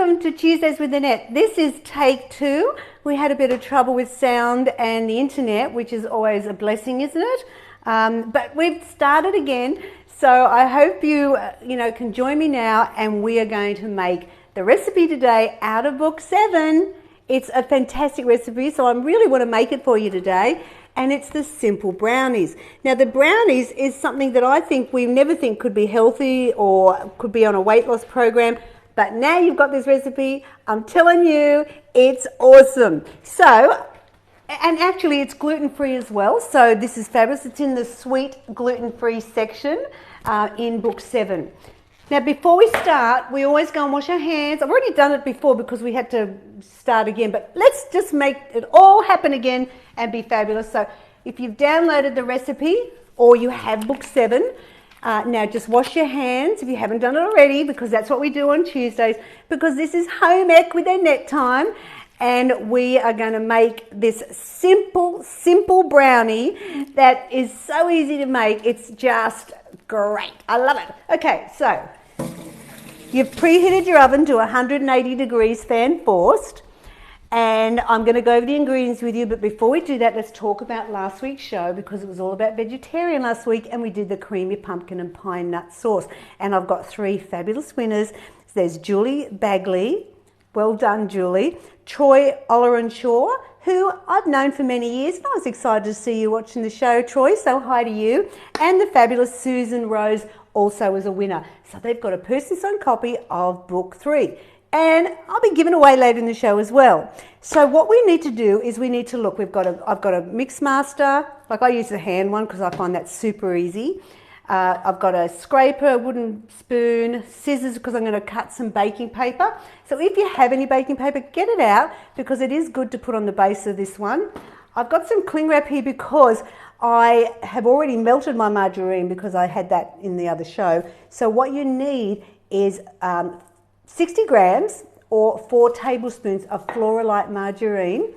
welcome to Tuesdays with Annette. This is take 2. We had a bit of trouble with sound and the internet, which is always a blessing, isn't it? But we've started again, so I hope you can join me now, and we are going to make the recipe today out of book 7. It's a fantastic recipe, so I really want to make it for you today, and it's the Symple Brownies. Now, the brownies is something that I think we never think could be healthy or could be on a weight loss program. But now you've got this recipe, I'm telling you, it's awesome. So, and actually it's gluten-free as well, so this is fabulous. It's in the sweet gluten-free section in book 7. Now, before we start, we always go and wash our hands. I've already done it before because we had to start again, but let's just make it all happen again and be fabulous. So if you've downloaded the recipe or you have book 7, now just wash your hands if you haven't done it already, because that's what we do on Tuesdays, because this is home ec with Annette time, and we are going to make this simple brownie that is so easy to make. It's just great. I love it. Okay, so you've preheated your oven to 180 degrees fan forced, and I'm going to go over the ingredients with you, but before we do that, let's talk about last week's show, because it was all about vegetarian last week, and we did the creamy pumpkin and pine nut sauce. And I've got 3 fabulous winners. There's Julie Bagley, well done Julie, Troy Ollerenshaw, who I've known for many years, and I was excited to see you watching the show, Troy, so hi to you, and the fabulous Susan Rose also was a winner. So they've got a person's own copy of book 3. And I'll be giving away later in the show as well. So what we need to do is we need to look. I've got a mix master. Like, I use the hand one because I find that super easy. I've got a scraper, a wooden spoon, scissors because I'm going to cut some baking paper. So if you have any baking paper, get it out, because it is good to put on the base of this one. I've got some cling wrap here because I have already melted my margarine, because I had that in the other show. So what you need is 60 grams or 4 tablespoons of Floralite margarine.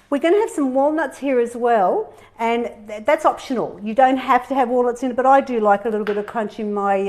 We're going to have some walnuts here as well, and that's optional. You don't have to have walnuts in it, but I do like a little bit of crunch in my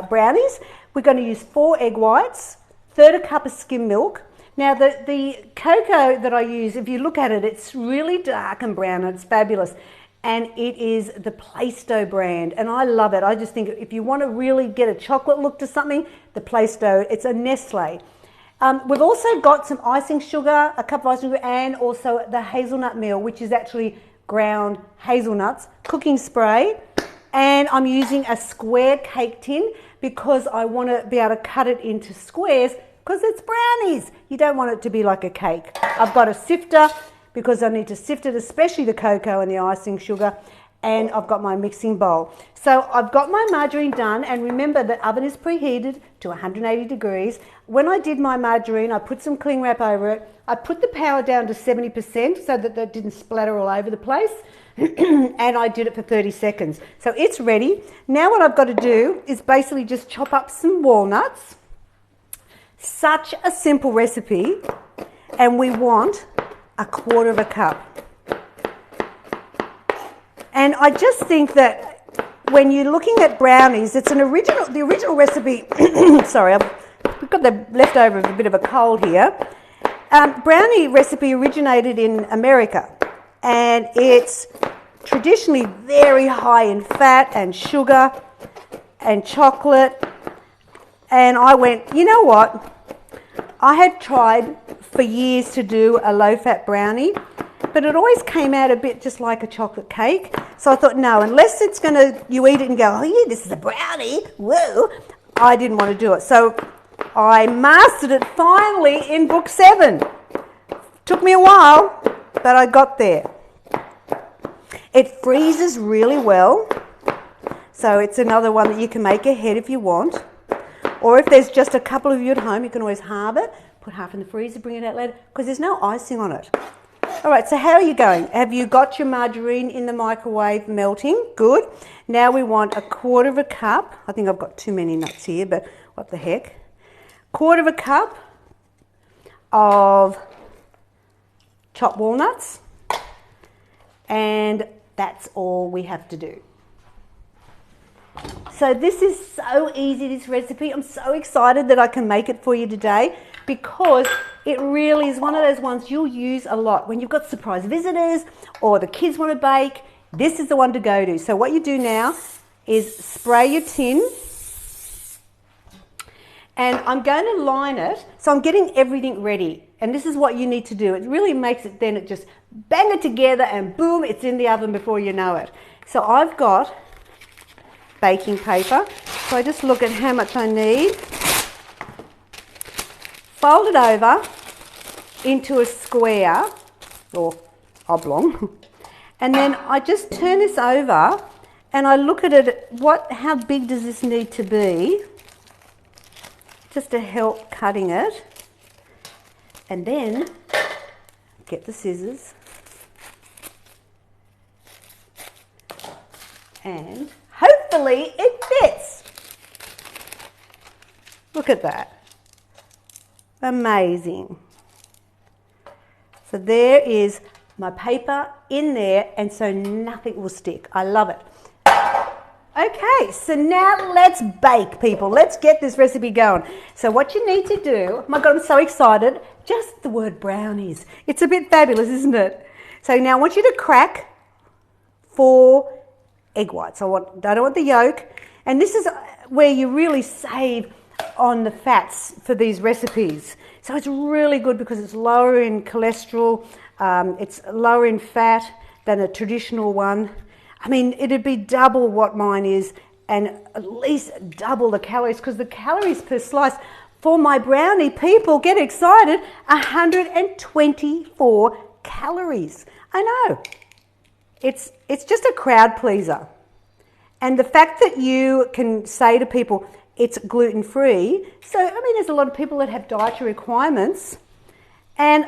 brownies. We're going to use 4 egg whites, 1/3 cup of skim milk. Now, the cocoa that I use, if you look at it, it's really dark and brown, and it's fabulous. And it is the Plaistow brand, and I love it. I just think if you want to really get a chocolate look to something, the Plaistow, it's a Nestle. We've also got some icing sugar, a cup of icing sugar, and also the hazelnut meal, which is actually ground hazelnuts, cooking spray, and I'm using a square cake tin because I want to be able to cut it into squares, because it's brownies. You don't want it to be like a cake. I've got a sifter, because I need to sift it, especially the cocoa and the icing sugar, and I've got my mixing bowl. So I've got my margarine done, and remember the oven is preheated to 180 degrees. When I did my margarine, I put some cling wrap over it. I put the power down to 70% so that it didn't splatter all over the place, and I did it for 30 seconds. So it's ready. Now what I've got to do is basically just chop up some walnuts. Such a simple recipe, and we want 1/4 cup. And I just think that when you're looking at brownies, it's the original recipe. Sorry, we've got the leftover of a bit of a cold here. Brownie recipe originated in America, and it's traditionally very high in fat and sugar and chocolate. And I went, you know what? I had tried for years to do a low-fat brownie, but it always came out a bit just like a chocolate cake. So I thought, no, unless it's going to, you eat it and go, oh yeah, this is a brownie, whoa, I didn't want to do it. So I mastered it finally in book 7. Took me a while, but I got there. It freezes really well, so it's another one that you can make ahead if you want. Or if there's just a couple of you at home, you can always halve it, put half in the freezer, bring it out later, because there's no icing on it. All right, so how are you going? Have you got your margarine in the microwave melting? Good. Now we want 1/4 cup. I think I've got too many nuts here, but what the heck. 1/4 cup of chopped walnuts, and that's all we have to do. So this is so easy, this recipe. I'm so excited that I can make it for you today because it really is one of those ones you'll use a lot when you've got surprise visitors or the kids want to bake. This is the one to go to. So what you do now is spray your tin, and I'm going to line it. So I'm getting everything ready, and this is what you need to do. It really makes it, then it just bang it together and boom, it's in the oven before you know it. So I've got baking paper, so I just look at how much I need, fold it over into a square or oblong, and then I just turn this over and I look at it, how big does this need to be, just to help cutting it, and then get the scissors and hopefully it fits. Look at that. Amazing. So there is my paper in there, and so nothing will stick. I love it. Okay, so now let's bake, people. Let's get this recipe going. So what you need to do, oh my God, I'm so excited. Just the word brownies. It's a bit fabulous, isn't it? So now I want you to crack 4 egg whites. I don't want the yolk. And this is where you really save on the fats for these recipes. So it's really good because it's lower in cholesterol, it's lower in fat than a traditional one. I mean, it'd be double what mine is and at least double the calories, because the calories per slice for my brownie, people get excited, 124 calories. I know. It's just a crowd pleaser. And the fact that you can say to people, it's gluten-free. So, I mean, there's a lot of people that have dietary requirements. And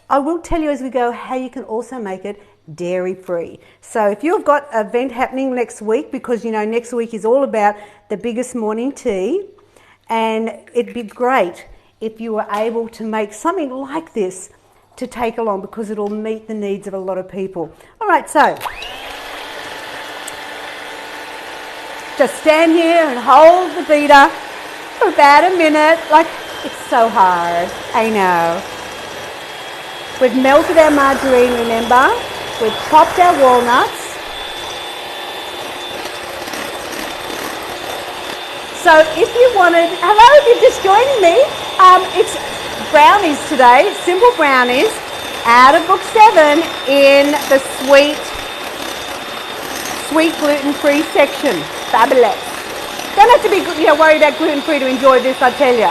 I will tell you as we go how you can also make it dairy-free. So if you've got an event happening next week, because, you know, next week is all about the biggest morning tea, and it'd be great if you were able to make something like this to take along, because it'll meet the needs of a lot of people. All right, so just stand here and hold the beater for about a minute. Like, it's so hard, I know. We've melted our margarine, remember? We've chopped our walnuts. So if you wanted, hello, if you're just joining me, it's brownies today, Symple Brownies, out of book 7 in the sweet gluten-free section. Fabulous. Don't have to be worried about gluten-free to enjoy this, I tell you.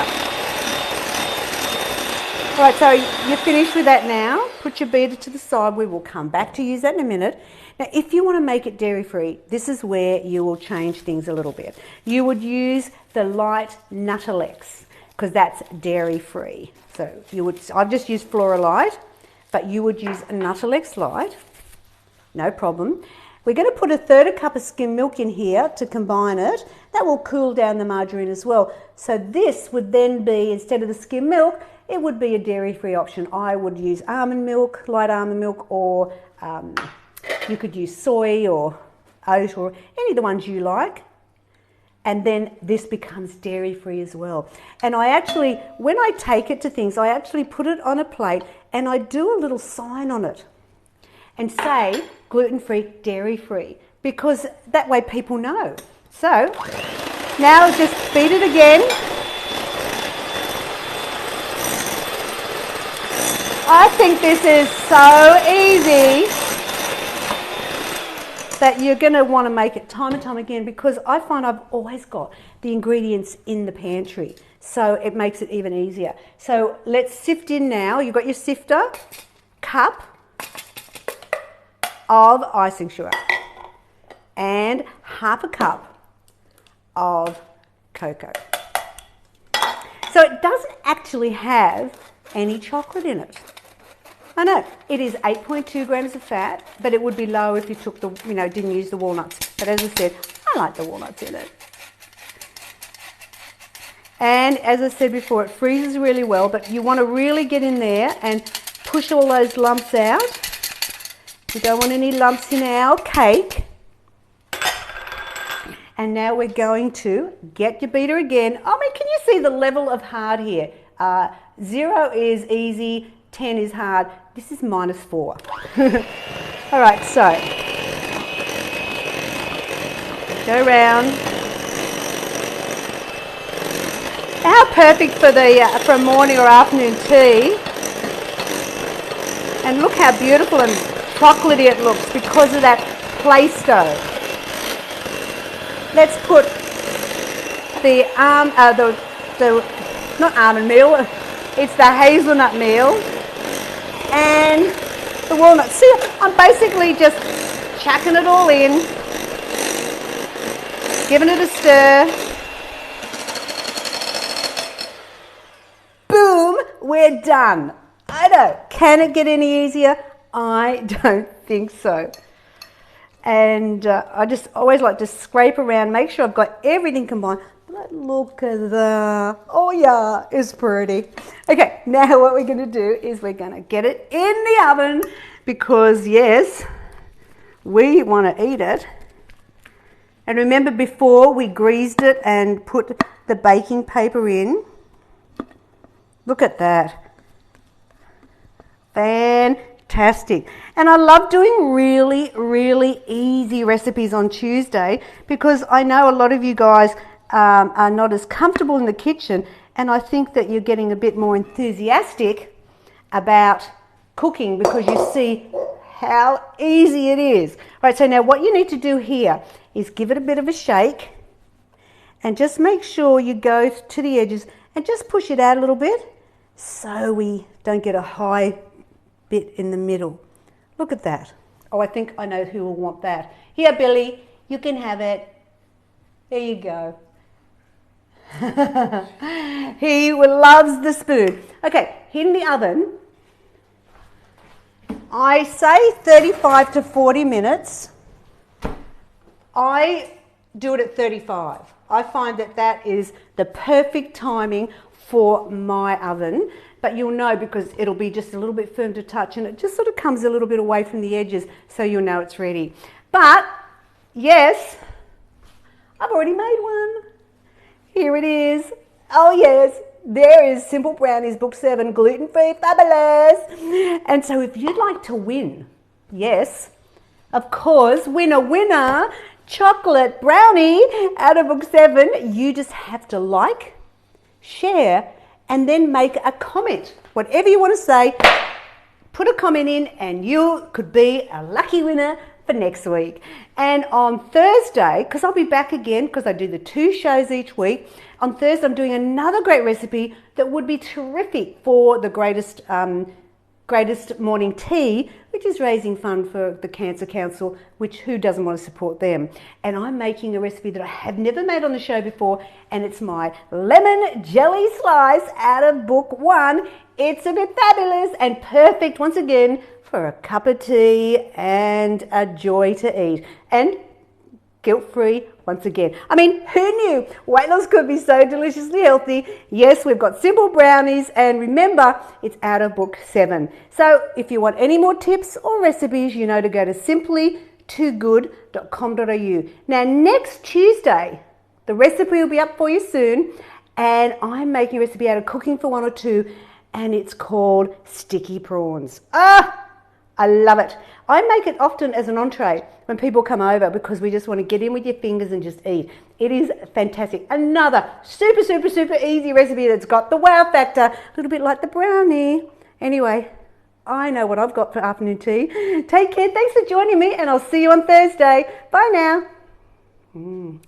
All right, so you're finished with that now. Put your beater to the side. We will come back to use that in a minute. Now, if you want to make it dairy-free, this is where you will change things a little bit. You would use the light Nuttelex, because that's dairy-free. So I've just used Flora Light, but you would use a Nuttelex Light, no problem. We're going to put 1/3 cup of skim milk in here to combine it. That will cool down the margarine as well. So this would then be, instead of the skim milk, it would be a dairy-free option. I would use almond milk, light almond milk, or you could use soy or oat or any of the ones you like. And then this becomes dairy-free as well. And I actually, when I take it to things, I actually put it on a plate and I do a little sign on it and say gluten-free, dairy-free, because that way people know. So now just beat it again. I think this is so easy that you're going to want to make it time and time again, because I find I've always got the ingredients in the pantry, so it makes it even easier. So let's sift in now. You've got your sifter, cup of icing sugar and 1/2 cup of cocoa. So it doesn't actually have any chocolate in it. I know, it is 8.2 grams of fat, but it would be low if you took didn't use the walnuts. But as I said, I like the walnuts in it. And as I said before, it freezes really well, but you want to really get in there and push all those lumps out. We don't want any lumps in our cake. And now we're going to get your beater again. I mean, can you see the level of hard here? 0 is easy, 10 is hard. This is -4. All right, so go round. How perfect for a morning or afternoon tea. And look how beautiful and chocolatey it looks because of that Play-Doh. Let's put the not almond meal, it's the hazelnut meal and the walnut. See, I'm basically just chucking it all in, giving it a stir. Boom, we're done. I know, can it get any easier? I don't think so. And I just always like to scrape around, make sure I've got everything combined. But look at that. Oh yeah, it's pretty. Okay, now what we're going to do is we're going to get it in the oven because yes, we want to eat it. And remember before we greased it and put the baking paper in. Look at that. Fantastic. And I love doing really, really easy recipes on Tuesday because I know a lot of you guys are not as comfortable in the kitchen, and I think that you're getting a bit more enthusiastic about cooking because you see how easy it is. All right, so now what you need to do here is give it a bit of a shake and just make sure you go to the edges and just push it out a little bit so we don't get a high bit in the middle. Look at that. Oh, I think I know who will want that. Here, Billy, you can have it. There you go. He loves the spoon. Okay, in the oven, I say 35 to 40 minutes. I do it at 35. I find that that is the perfect timing for my oven, but you'll know because it'll be just a little bit firm to touch and it just sort of comes a little bit away from the edges, so you'll know it's ready. But yes, I've already made one. Here it is. Oh yes, there is Symple Brownies Book 7, gluten-free, fabulous. And so if you'd like to win, yes, of course, winner, chocolate brownie out of Book 7, you just have to like, share, and then make a comment. Whatever you want to say, put a comment in and you could be a lucky winner for next week. And on Thursday, because I'll be back again because I do the 2 shows each week, on Thursday I'm doing another great recipe that would be terrific for the greatest morning tea, which is raising fund for the Cancer Council, which who doesn't want to support them. And I'm making a recipe that I have never made on the show before, and it's my lemon jelly slice out of Book 1. It's a bit fabulous and perfect once again for a cup of tea and a joy to eat. And guilt-free once again. I mean, who knew weight loss could be so deliciously healthy? Yes, we've got Symple Brownies, and remember, it's out of Book 7. So if you want any more tips or recipes, you know to go to simplytoogood.com.au. Now, next Tuesday, the recipe will be up for you soon, and I'm making a recipe out of Cooking for One or Two, and it's called sticky prawns. I love it. I make it often as an entree when people come over because we just want to get in with your fingers and just eat. It is fantastic. Another super, super, super easy recipe that's got the wow factor, a little bit like the brownie. Anyway, I know what I've got for afternoon tea. Take care. Thanks for joining me, and I'll see you on Thursday. Bye now. Mm.